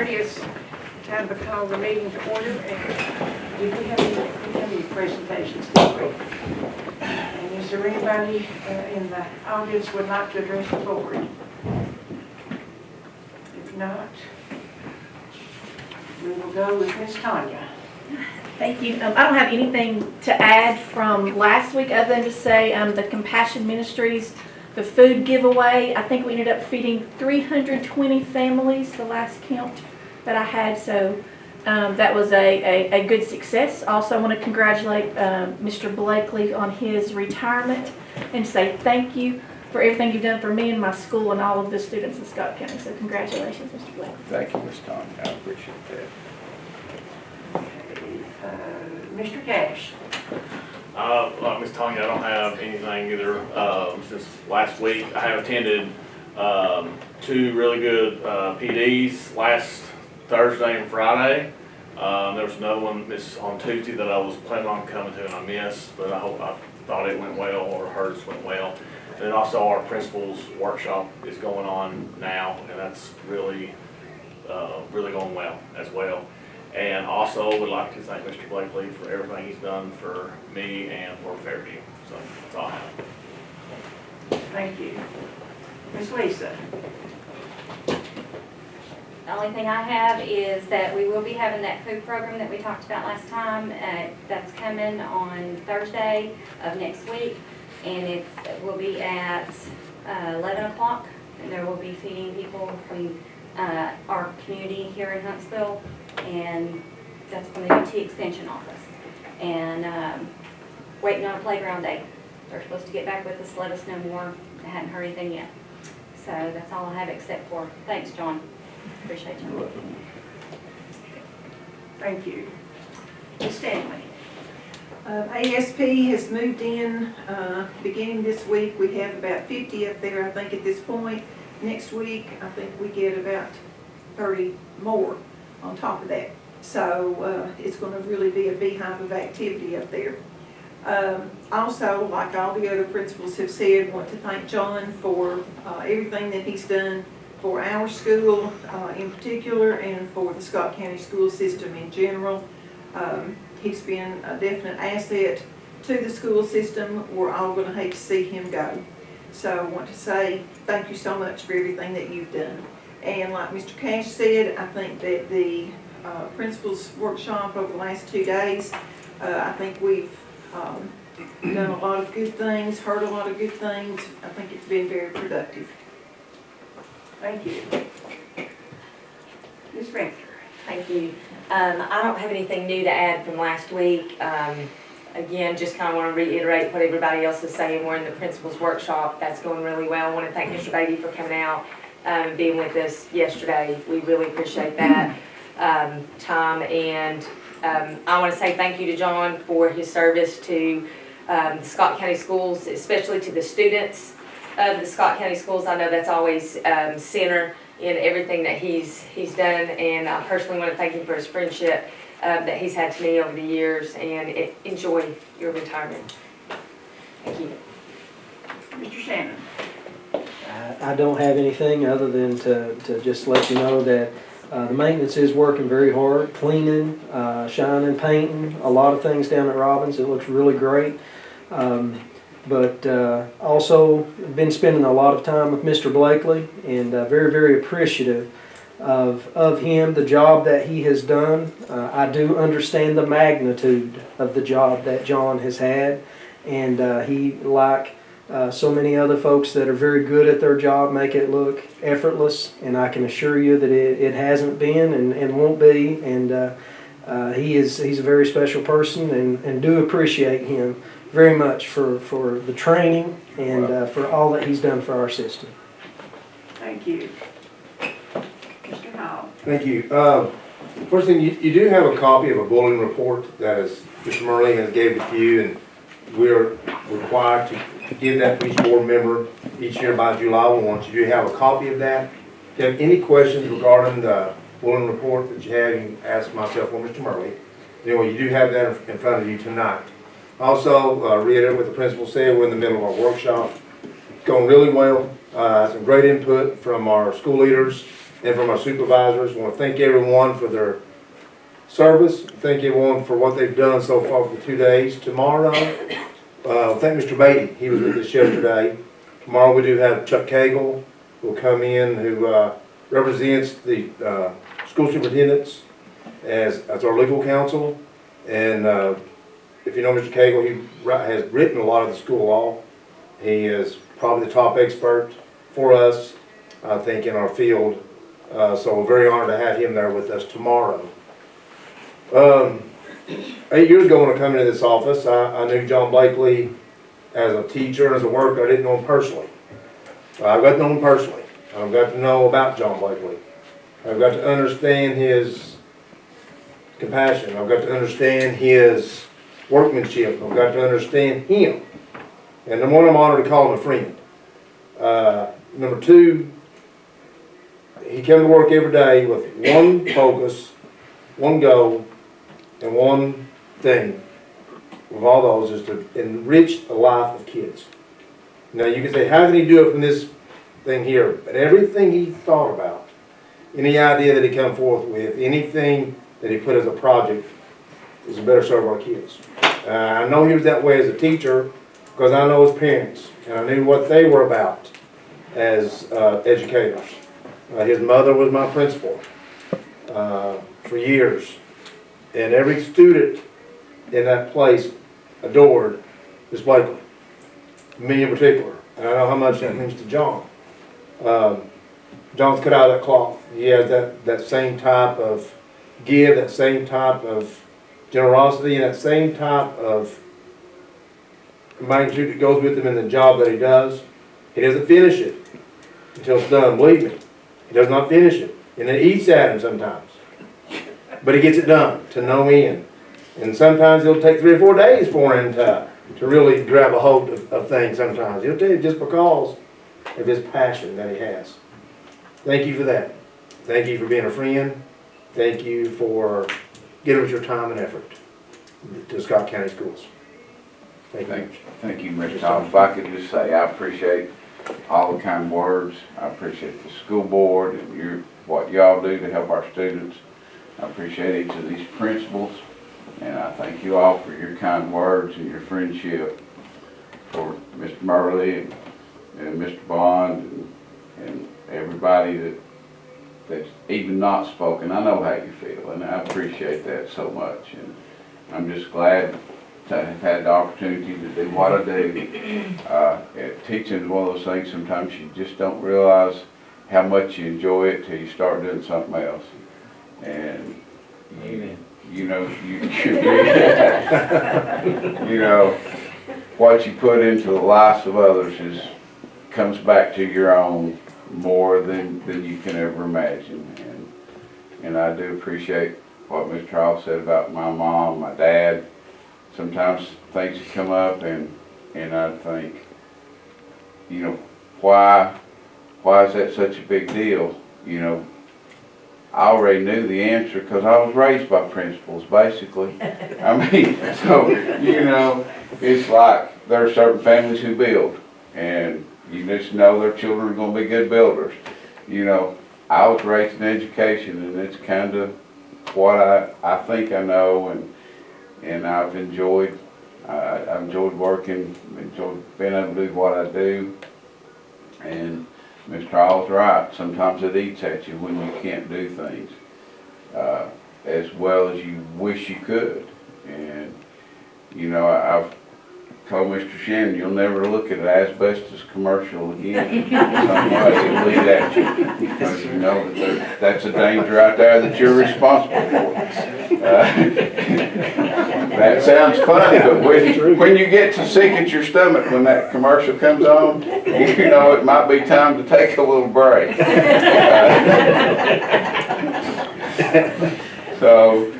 6:30, it's time to call the meeting to order. And did we have any presentations this week? And is there anybody in the audience would like to address the board? If not, we will go with Ms. Tanya. Thank you. I don't have anything to add from last week other than to say the Compassion Ministries, the food giveaway, I think we ended up feeding 320 families the last count that I had, so that was a good success. Also, I want to congratulate Mr. Blakely on his retirement and say thank you for everything you've done for me and my school and all of the students in Scott County. So congratulations, Mr. Blakely. Thank you, Ms. Tanya. I appreciate that. Mr. Cash. Like Ms. Tanya, I don't have anything either since last week. I have attended two really good PDs last Thursday and Friday. There was another one on Tuesday that I was planning on coming to and I missed, but I thought it went well, or hers went well. And then also our principal's workshop is going on now, and that's really going well as well. And also would like to thank Mr. Blakely for everything he's done for me and for Fairview. So that's all I have. Thank you. Ms. Lisa. The only thing I have is that we will be having that food program that we talked about last time. That's coming on Thursday of next week, and it will be at 11 o'clock, and there will be feeding people from our community here in Huntsville, and that's from the UT Extension office. And waiting on a playground day. They're supposed to get back with us, let us know more. I hadn't heard anything yet. So that's all I have except for, thanks, John. Appreciate you. Thank you. Ms. Stanley. ASP has moved in beginning this week. We have about 50 up there, I think, at this point. Next week, I think we get about 30 more on top of that. So it's going to really be a beehive of activity up there. Also, like all the other principals have said, want to thank John for everything that he's done for our school in particular, and for the Scott County school system in general. He's been a definite asset to the school system. We're all going to hate to see him go. So I want to say thank you so much for everything that you've done. And like Mr. Cash said, I think that the principals workshop over the last 2 days, I think we've done a lot of good things, heard a lot of good things. I think it's been very productive. Thank you. Ms. Rector. Thank you. I don't have anything new to add from last week. Again, just kind of want to reiterate what everybody else is saying. We're in the principal's workshop. That's going really well. I want to thank Mr. Beatty for coming out and being with us yesterday. We really appreciate that time. And I want to say thank you to John for his service to the Scott County schools, especially to the students of the Scott County schools. I know that's always center in everything that he's done, and I personally want to thank him for his friendship that he's had to me over the years, and enjoy your retirement. Thank you. Mr. Shannon. I don't have anything other than to just let you know that the maintenance is working very hard, cleaning, shining, painting, a lot of things down at Robbins. It looks really great. But also been spending a lot of time with Mr. Blakely, and very, very appreciative of him, the job that he has done. I do understand the magnitude of the job that John has had, and he, like so many other folks that are very good at their job, make it look effortless, and I can assure you that it hasn't been and won't be. And he's a very special person, and do appreciate him very much for the training and for all that he's done for our system. Thank you. Mr. Hall. Thank you. First thing, you do have a copy of a bulletin report that is Mr. Murley has gave it to you, and we're required to give that to each board member each year by July 1. You do have a copy of that. If you have any questions regarding the bulletin report that you have, you can ask myself or Mr. Murley. Anyway, you do have that in front of you tonight. Also, reiterate what the principal said, we're in the middle of our workshop. It's going really well. Some great input from our school leaders, and from our supervisors. I want to thank everyone for their service. Thank everyone for what they've done so far for 2 days. Tomorrow, thank Mr. Beatty. He was with us yesterday. Tomorrow we do have Chuck Cagle who will come in, who represents the school superintendents as our legal counsel. And if you know Mr. Cagle, he has written a lot of the school law. He is probably the top expert for us, I think, in our field. So we're very honored to have him there with us tomorrow. 8 years ago when I come into this office, I knew John Blakely as a teacher and as a worker. I didn't know him personally. I've got to know him personally. I've got to know about John Blakely. I've got to understand his compassion. I've got to understand his workmanship. I've got to understand him. And number one, I'm honored to call him a friend. Number two, he came to work every day with one focus, one goal, and one thing. With all those is to enrich the life of kids. Now you can say, how can he do it from this thing here? But everything he thought about, any idea that he come forth with, anything that he put as a project, is to better serve our kids. I know he was that way as a teacher because I know his parents and I knew what they were about as educators. His mother was my principal for years, and every student in that place adored Miss Blakely, me in particular, and I know how much that means to John. John's cut out of that cloth. He has that same type of give, that same type of generosity, and that same type of magnitude that goes with him in the job that he does. He doesn't finish it until it's done, believe me. He does not finish it. And it eats at him sometimes. But he gets it done to no end. And sometimes it'll take 3 or 4 days for him to really grab a hold of things sometimes. He'll tell you just because of his passion that he has. Thank you for that. Thank you for being a friend. Thank you for giving us your time and effort to Scott County Schools. Thank you. Thank you, Mr. Thomas. If I could just say, I appreciate all the kind words. I appreciate the school board and what y'all do to help our students. I appreciate each of these principals, and I thank you all for your kind words and your friendship for Mr. Murley and Mr. Bond and everybody that's even not spoken. I know how you feel, and I appreciate that so much. And I'm just glad to have had the opportunity to do what I do. Teaching is one of those things sometimes you just don't realize how much you enjoy it till you start doing something else. And you know what you put into the lives of others comes back to your own more than you can ever imagine. And I do appreciate what Mr. Charles said about my mom, my dad. Sometimes things come up and I think, why is that such a big deal? I already knew the answer because I was raised by principals, basically. I mean, so, it's like there are certain families who build, and you just know their children are going to be good builders. I was raised in education, and it's kind of what I think I know, and I've enjoyed working, enjoyed being able to do what I do. And Mr. Charles is right. Sometimes it eats at you when you can't do things as well as you wish you could. And I've told Mr. Shannon, you'll never look at an asbestos commercial again. Some way it'll eat at you because you know that's a danger right there that you're responsible for. That sounds funny, but when you get to sick at your stomach when that commercial comes on, it might be time to take a little break. So,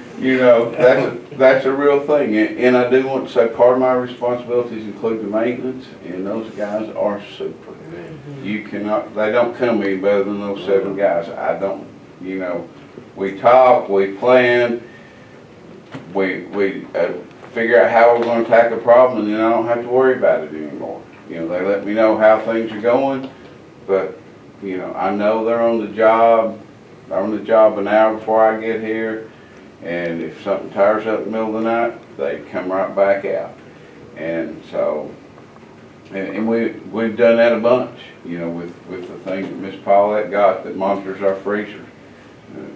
that's a real thing. And I do want to say part of my responsibilities include the maintenance, and those guys are super. They don't come any better than those 7 guys. I don't, we talk, we plan, we figure out how we're going to tackle a problem, and then I don't have to worry about it anymore. They let me know how things are going, but I know they're on the job on the job an hour before I get here, and if something tires up in the middle of the night, they come right back out. And so, and we've done that a bunch, you know, with the thing that Miss Paulette got that monitors our freezer.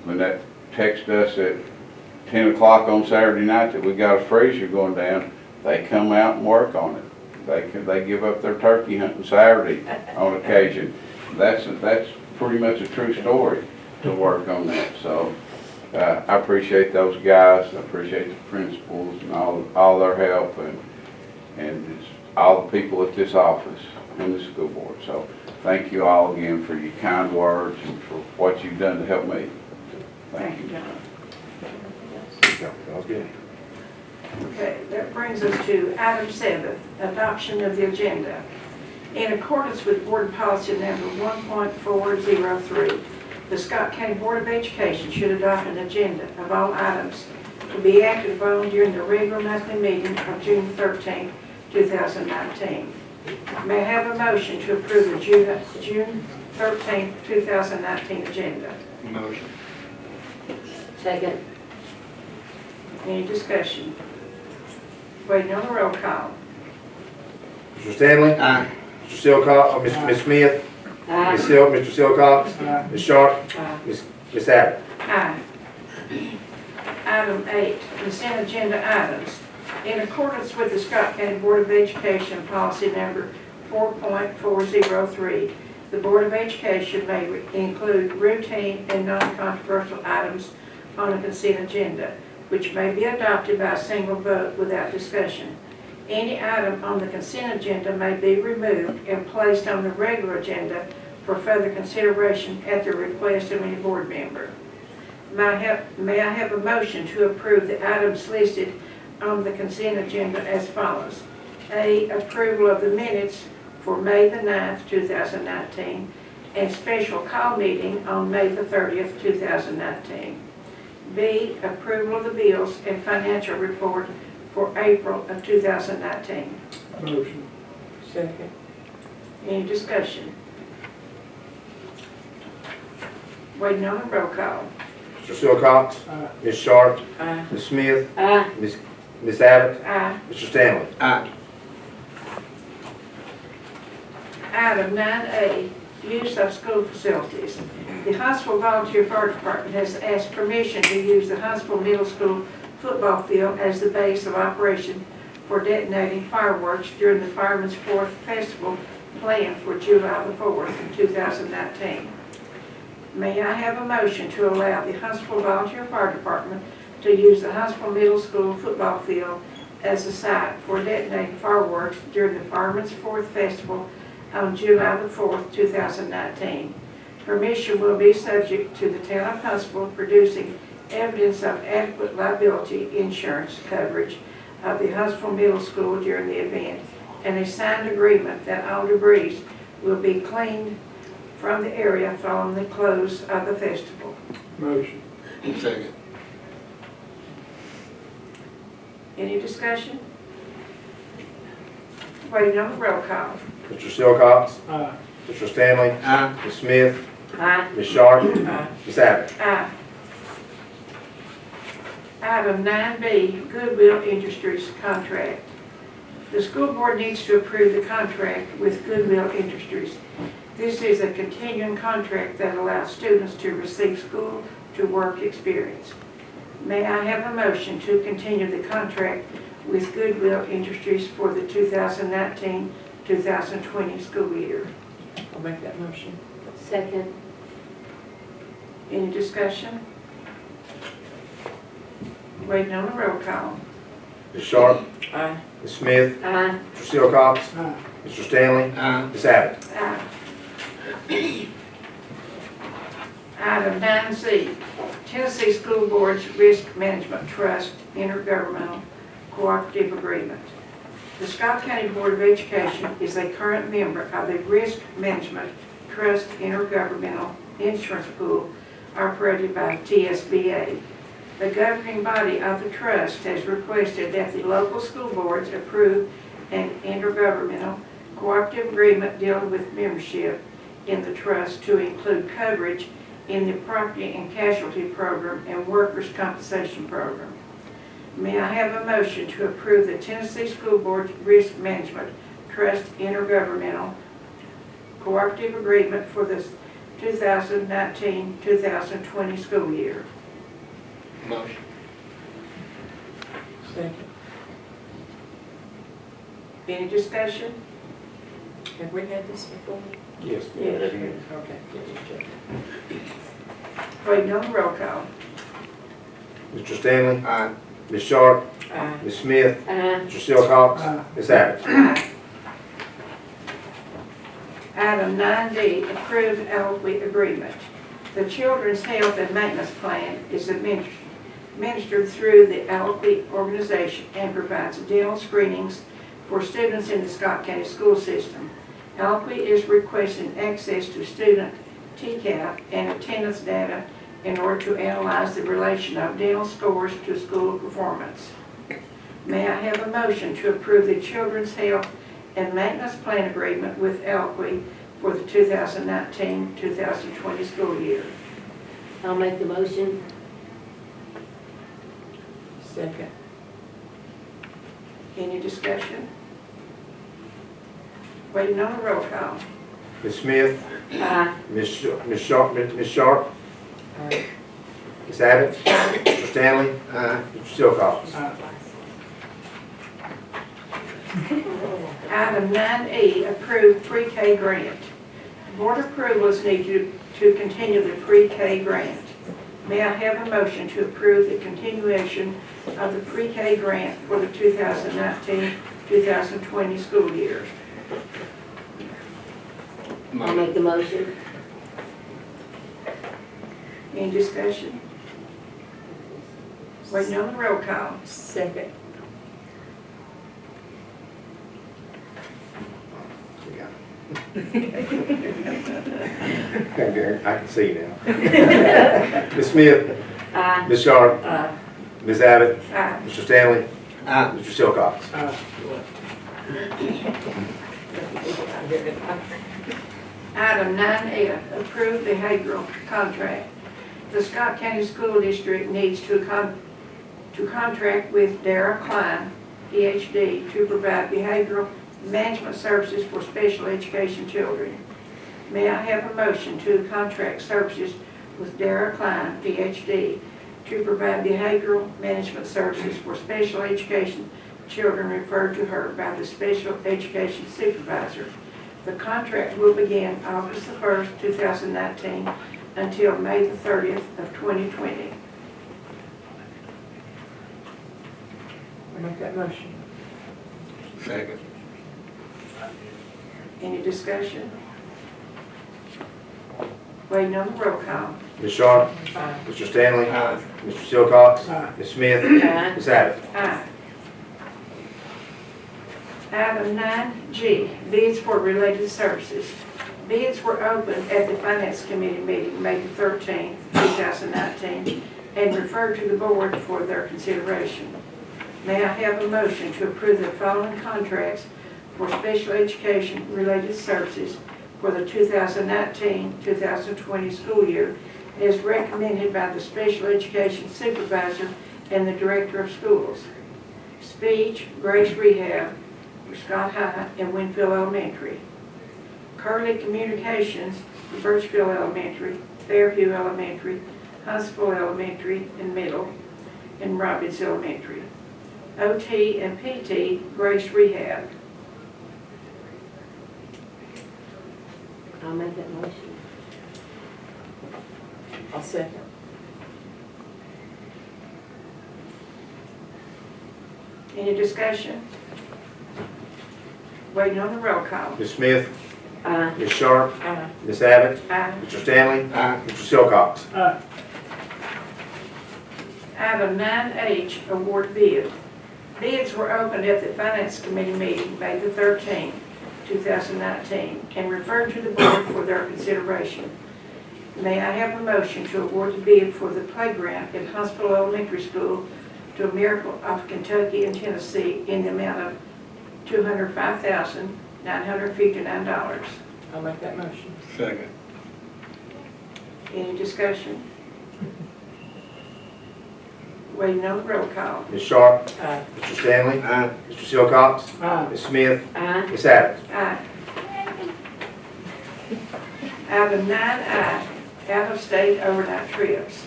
When that text us at 10 o'clock on Saturday night that we got a freezer going down, they come out and work on it. They give up their turkey hunting Saturday on occasion. That's pretty much a true story to work on that. So I appreciate those guys. I appreciate the principals and all their help and all the people at this office and the school board. So thank you all again for your kind words and for what you've done to help me. Thank you. John. Yeah, that was good. Okay, that brings us to item 7, adoption of the agenda. In accordance with Board Policy Number 1.403, the Scott County Board of Education should adopt an agenda of all items to be acted upon during the regular monthly meeting of June 13, 2019. May I have a motion to approve the June 13, 2019 agenda? Motion. Second. Any discussion? Waiting on the roll call. Mr. Stanley? Aye. Mr. Silcox, Ms. Smith? Mr. Silcox? Ms. Sharp? Ms. Abbott? Aye. Item 8, consent agenda items. In accordance with the Scott County Board of Education Policy Number 4.403, the Board of Education may include routine and non-controversial items on a consent agenda, which may be adopted by a single vote without discussion. Any item on the consent agenda may be removed and placed on the regular agenda for further consideration at the request of any board member. May I have a motion to approve the items listed on the consent agenda as follows? A, approval of the minutes for May the 9th, 2019, and special call meeting on May the 30th, 2019. B, approval of the bills and financial report for April of 2019. Motion. Second. Any discussion? Waiting on the roll call. Mr. Silcox? Aye. Ms. Sharp? Aye. Ms. Smith? Aye. Ms. Abbott? Aye. Mr. Stanley? Aye. Item 9A, use of school facilities. The Huntsville Volunteer Fire Department has asked permission to use the Huntsville Middle School football field as the base of operation for detonating fireworks during the Fireman's Fourth Festival planned for July the 4th, 2019. May I have a motion to allow the Huntsville Volunteer Fire Department to use the Huntsville Middle School football field as a site for detonating fireworks during the Fireman's Fourth Festival on July the 4th, 2019. Permission will be subject to the Town of Huntsville producing evidence of adequate liability insurance coverage of the Huntsville Middle School during the event and a signed agreement that all debris will be cleaned from the area following the close of the festival. Motion. Second. Any discussion? Waiting on the roll call. Mr. Silcox? Aye. Mr. Stanley? Aye. Ms. Smith? Aye. Ms. Sharp? Ms. Abbott? Aye. Item 9B, Goodwill Industries contract. The school board needs to approve the contract with Goodwill Industries. This is a continuing contract that allows students to receive school-to-work experience. May I have a motion to continue the contract with Goodwill Industries for the 2019-2020 school year? I'll make that motion. Second. Any discussion? Waiting on the roll call. Ms. Sharp? Aye. Ms. Smith? Aye. Mr. Silcox? Aye. Mr. Stanley? Aye. Ms. Abbott? Aye. Item 9C, Tennessee School Board's Risk Management Trust Intergovernmental Cooperative Agreement. The Scott County Board of Education is a current member of the Risk Management Trust Intergovernmental Insurance Pool operated by TSBA. The governing body of the trust has requested that the local school boards approve an intergovernmental cooperative agreement dealing with membership in the trust to include coverage in the property and casualty program and workers' compensation program. May I have a motion to approve the Tennessee School Board Risk Management Trust intergovernmental cooperative agreement for the 2019-2020 school year? Motion. Second. Any discussion? Have we had this before? Yes. Okay. Waiting on the roll call. Mr. Stanley? Aye. Ms. Sharp? Aye. Ms. Smith? Aye. Mr. Silcox? Aye. Ms. Abbott? Item 9D, approved Alloy agreement. The Children's Health and Maintenance Plan is administered through the Alloy organization and provides dental screenings for students in the Scott County school system. Alloy is requesting access to student TCAP and attendance data in order to analyze the relation of dental scores to school performance. May I have a motion to approve the Children's Health and Maintenance Plan Agreement with Alloy for the 2019-2020 school year? I'll make the motion. Second. Any discussion? Waiting on the roll call. Ms. Smith? Aye. Ms. Sharp? Aye. Ms. Abbott? Mr. Stanley? Aye. Mr. Silcox? Item 9E, approved pre-K grant. Board approval is needed to continue the pre-K grant. May I have a motion to approve the continuation of the pre-K grant for the 2019-2020 school year? I'll make the motion. Any discussion? Waiting on the roll call. Second. I can see now. Ms. Smith? Aye. Ms. Sharp? Aye. Ms. Abbott? Aye. Mr. Stanley? Aye. Mr. Silcox? Item 9F, approved behavioral contract. The Scott County School District needs to contract with Dara Klein, PhD, to provide behavioral management services for special education children. May I have a motion to contract services with Dara Klein, PhD, to provide behavioral management services for special education children referred to her by the special education supervisor. The contract will begin August the 1st, 2019 until May the 30th of 2020. I'll make that motion. Second. Any discussion? Waiting on the roll call. Ms. Sharp? Aye. Mr. Stanley? Aye. Mr. Silcox? Aye. Ms. Smith? Aye. Ms. Abbott? Aye. Item 9G, bids for related services. Bids were opened at the Finance Committee meeting May the 13th, 2019, and referred to the board for their consideration. May I have a motion to approve the following contracts for special education related services for the 2019-2020 school year as recommended by the special education supervisor and the director of schools? Speech, Grace Rehab, for Scott High and Winfield Elementary. Curley Communications, for Birchfield Elementary, Fairview Elementary, Huntsville Elementary and Middle, and Robbins Elementary. OT and PT, Grace Rehab. I'll make that motion. I'll second. Any discussion? Waiting on the roll call. Ms. Smith? Aye. Ms. Sharp? Aye. Ms. Abbott? Aye. Mr. Stanley? Aye. Mr. Silcox? Item 9H, award bid. Bids were opened at the Finance Committee meeting May the 13th, 2019, and referred to the board for their consideration. May I have a motion to award the bid for the playground at Huntsville Elementary School to Miracle of Kentucky and Tennessee in the amount of $205,959. I'll make that motion. Second. Any discussion? Waiting on the roll call. Ms. Sharp? Mr. Stanley? Aye. Mr. Silcox? Ms. Smith? Ms. Abbott? Aye. Item 9I, out-of-state overnight trips.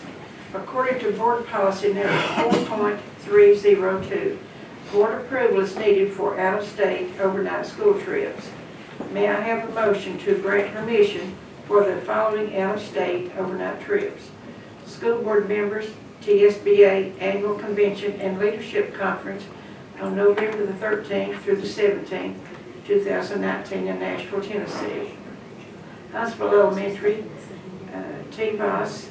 According to board policy number 4.302, board approval is needed for out-of-state overnight school trips. May I have a motion to grant permission for the following out-of-state overnight trips? School board members, TSBA Annual Convention and Leadership Conference on November the 13th through the 17th, 2019 in Nashville, Tennessee. Huntsville Elementary, T-Boss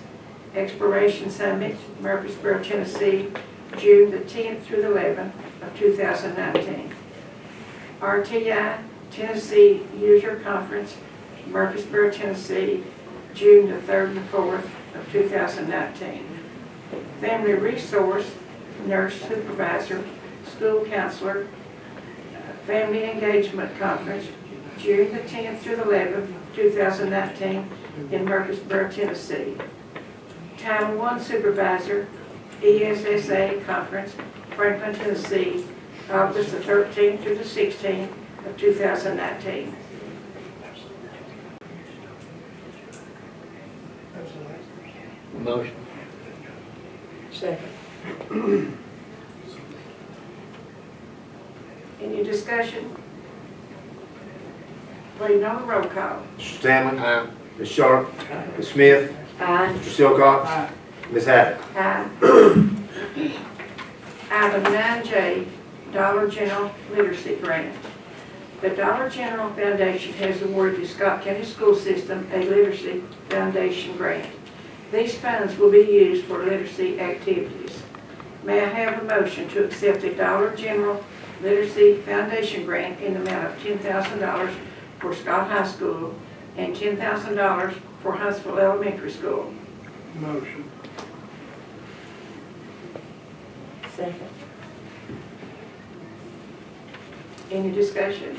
Exploration Summit, Murfreesboro, Tennessee, June the 10th through the 11th of 2019. RTI Tennessee User Conference, Murfreesboro, Tennessee, June the 3rd and the 4th of 2019. Family Resource Nurse Supervisor, School Counselor, Family Engagement Conference, June the 10th through the 11th, 2019 in Murfreesboro, Tennessee. Title I Supervisor, ESSA Conference, Franklin, Tennessee, August the 13th through the 16th of 2019. Motion. Second. Any discussion? Waiting on the roll call. Mr. Stanley? Aye. Ms. Sharp? Ms. Smith? Aye. Mr. Silcox? Ms. Abbott? Aye. Item 9J, Dollar General Literacy Grant. The Dollar General Foundation has awarded the Scott County School System a Literacy Foundation grant. These funds will be used for literacy activities. May I have a motion to accept the Dollar General Literacy Foundation grant in the amount of $10,000 for Scott High School and $10,000 for Huntsville Elementary School? Motion. Second. Any discussion?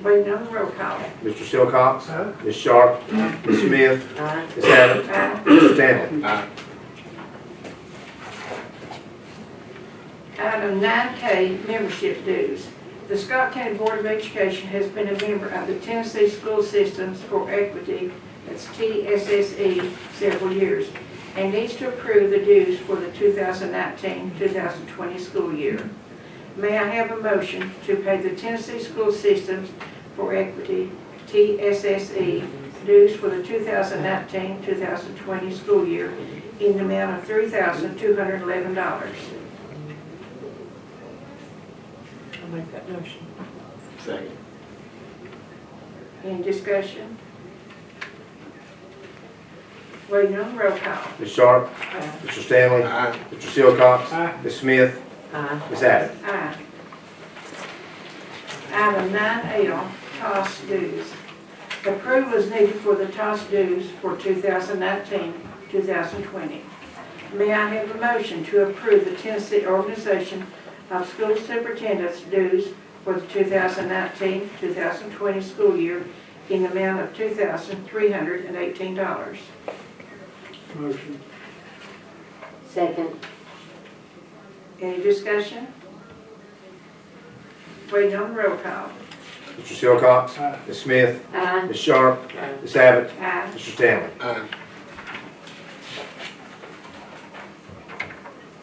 Waiting on the roll call. Mr. Silcox? Ms. Sharp? Ms. Smith? Ms. Abbott? Aye. Mr. Stanley? Aye. Item 9K, membership dues. The Scott County Board of Education has been a member of the Tennessee School Systems for Equity, that's TSSE, several years, and needs to approve the dues for the 2019-2020 school year. May I have a motion to pay the Tennessee School Systems for Equity, TSSE, dues for the 2019-2020 school year in the amount of $3,211? I'll make that motion. Second. Any discussion? Waiting on the roll call. Ms. Sharp? Mr. Stanley? Aye. Mr. Silcox? Ms. Smith? Ms. Abbott? Aye. Item 9L, TOS dues. Approval is needed for the TOS dues for 2019-2020. May I have a motion to approve the Tennessee Organization of School Superintendents dues for the 2019-2020 school year in the amount of $2,318? Motion. Second. Any discussion? Waiting on the roll call. Mr. Silcox? Ms. Smith? Aye. Ms. Sharp? Ms. Abbott? Aye. Mr. Stanley? Aye.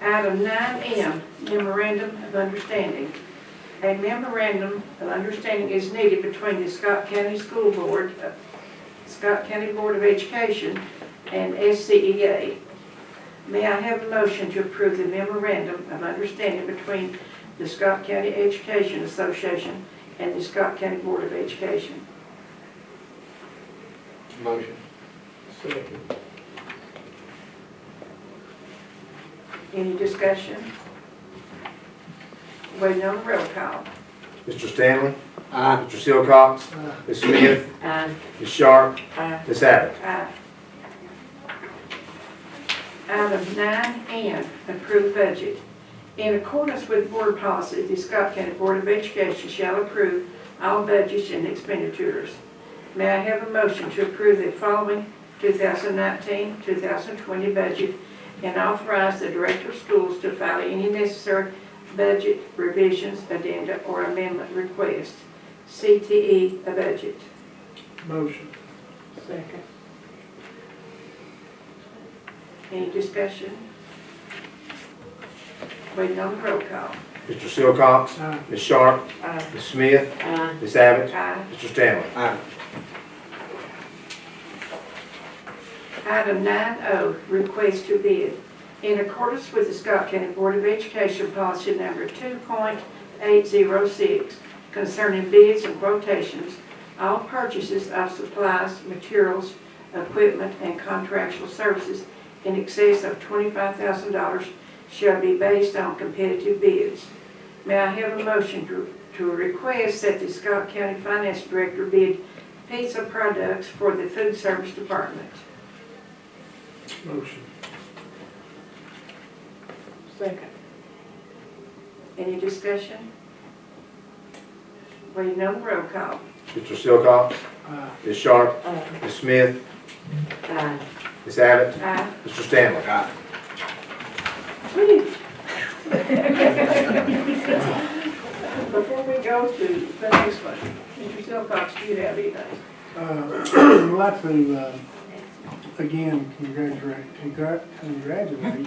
Item 9M, Memorandum of Understanding. A memorandum of understanding is needed between the Scott County School Board, Scott County Board of Education, and SCEA. May I have a motion to approve the memorandum of understanding between the Scott County Education Association and the Scott County Board of Education? Motion. Second. Any discussion? Waiting on the roll call. Mr. Stanley? Aye. Mr. Silcox? Ms. Smith? Ms. Sharp? Ms. Abbott? Aye. Item 9N, approved budget. In accordance with board policy, the Scott County Board of Education shall approve all budgets and expenditures. May I have a motion to approve the following 2019-2020 budget and authorize the Director of Schools to file any necessary budget revisions, addenda, or amendment requests? CTE, a budget. Motion. Second. Any discussion? Waiting on the roll call. Mr. Silcox? Aye. Ms. Sharp? Aye. Ms. Smith? Ms. Abbott? Aye. Mr. Stanley? Item 9O, request to bid. In accordance with the Scott County Board of Education policy number 2.806 concerning bids and quotations, all purchases of supplies, materials, equipment, and contractual services in excess of $25,000 shall be based on competitive bids. May I have a motion to request that the Scott County Finance Director bid pizza products for the food service department? Motion. Second. Any discussion? Waiting on the roll call. Mr. Silcox? Aye. Ms. Sharp? Ms. Smith? Ms. Abbott? Aye. Mr. Stanley? Before we go to the next one, Mr. Silcox, do you have anything? I'd like to, again, congratulate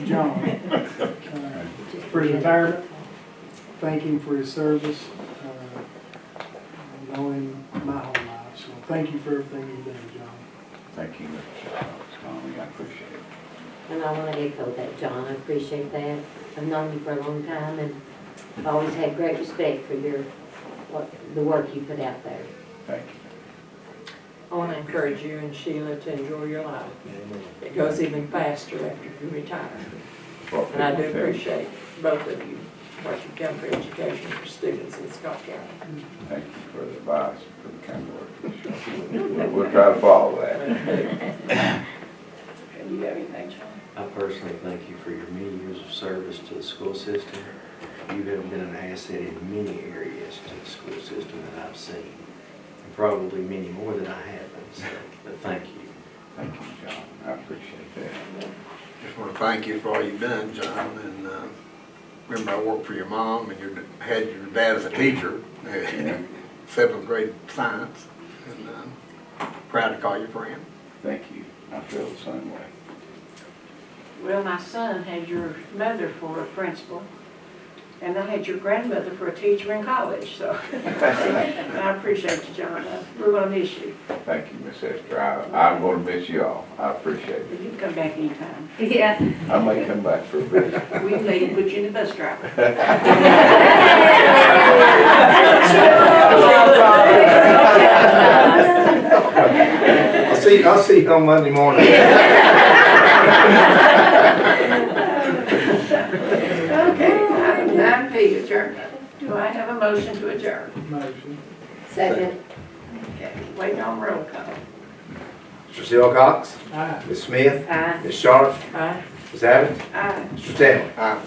John for his retirement. Thank him for his service. I've known him my whole life, so thank you for everything you've done, John. Thank you, Mr. Conley, I appreciate it. And I want to echo that, John. I appreciate that. I've known you for a long time, and I've always had great respect for the work you put out there. Thank you. I want to encourage you and Sheila to enjoy your life. It goes even faster after you retire. And I do appreciate both of you, what you've done for education for students in Scott County. Thank you for the advice, for the kind work. We'll try to follow that. Do you have anything, John? I personally thank you for your many years of service to the school system. You have been an asset in many areas to the school system that I've seen, and probably many more than I haven't. So, but thank you. Thank you, John. I appreciate that. Just want to thank you for all you've done, John, and remember I worked for your mom and had your dad as a teacher, 7th grade science, and proud to call you friend. Thank you. I feel the same way. Well, my son had your mother for a principal, and I had your grandmother for a teacher in college, so I appreciate you, John. We're going to miss you. Thank you, Miss Esther. I'm going to miss you all. I appreciate it. You can come back anytime. Yeah. I may come back for a bit. We may put you in the bus driver. I'll see you on Monday morning. Okay, item 9P, adjournment. Do I have a motion to adjourn? Motion. Second. Okay, waiting on roll call. Mr. Silcox? Aye. Ms. Smith? Aye. Ms. Sharp? Aye. Ms. Abbott? Aye. Mr. Stanley? Aye.